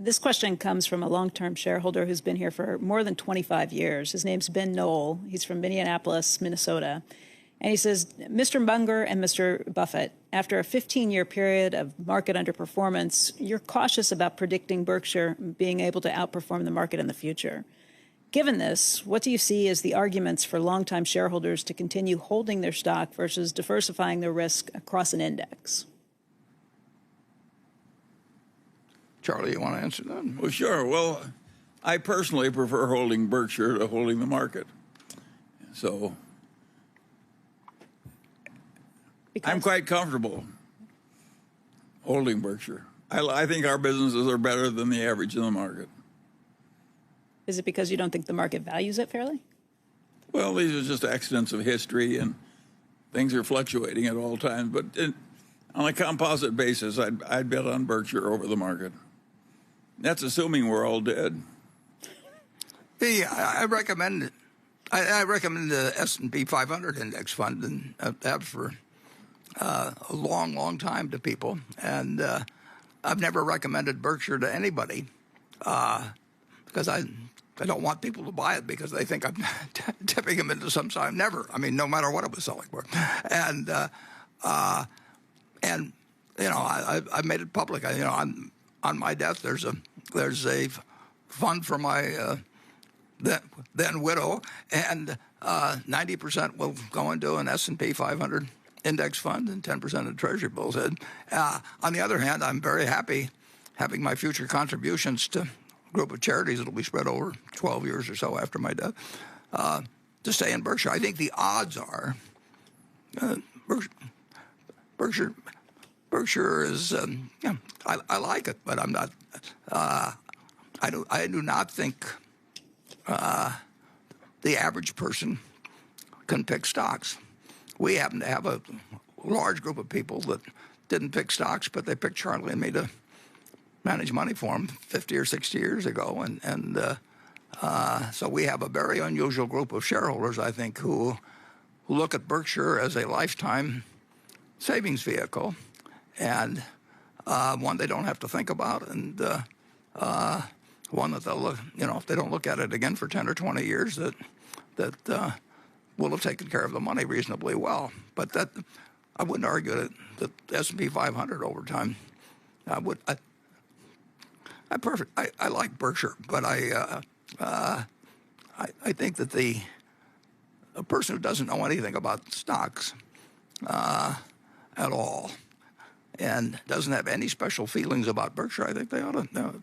This question comes from a long-term shareholder who's been here for more than 25 years. His name's Ben Knoll. He's from Minneapolis, Minnesota. And he says, Mr. Munger and Mr. Buffett, after a 15-year period of market underperformance, you're cautious about predicting Berkshire being able to outperform the market in the future. Given this, what do you see as the arguments for longtime shareholders to continue holding their stock versus diversifying their risk across an index? Charlie, you want to answer that? Well, sure. Well, I personally prefer holding Berkshire to holding the market. So I'm quite comfortable holding Berkshire. I think our businesses are better than the average in the market. Is it because you don't think the market values it fairly? Well, these are just accidents of history, and things are fluctuating at all times. But on a composite basis, I'd bet on Berkshire over the market. That's assuming we're all dead. I recommend the S&P 500 index fund, and that for a long, long time to people. And I've never recommended Berkshire to anybody because I don't want people to buy it because they think I'm tipping them into some side. Never. I mean, no matter what it was selling for. And you know, I've made it public. On my death, there's a fund for my then widow, and 90% will go into an S&P 500 index fund and 10% of Treasury bills. On the other hand, I'm very happy having my future contributions to a group of charities that will be spread over 12 years or so after my death to stay in Berkshire. I think the odds are Berkshire is, yeah, I like it, but I'm not. I do not think the average person can pick stocks. We happen to have a large group of people that didn't pick stocks, but they picked Charlie and me to manage money for them 50 or 60 years ago, and so we have a very unusual group of shareholders, I think, who look at Berkshire as a lifetime savings vehicle, and one they don't have to think about, and one that they'll look, you know, if they don't look at it again for 10 or 20 years, that will have taken care of the money reasonably well. But that, I wouldn't argue that the S&P 500 over time. I like Berkshire, but I think that a person who doesn't know anything about stocks at all and doesn't have any special feelings about Berkshire, I think they ought to.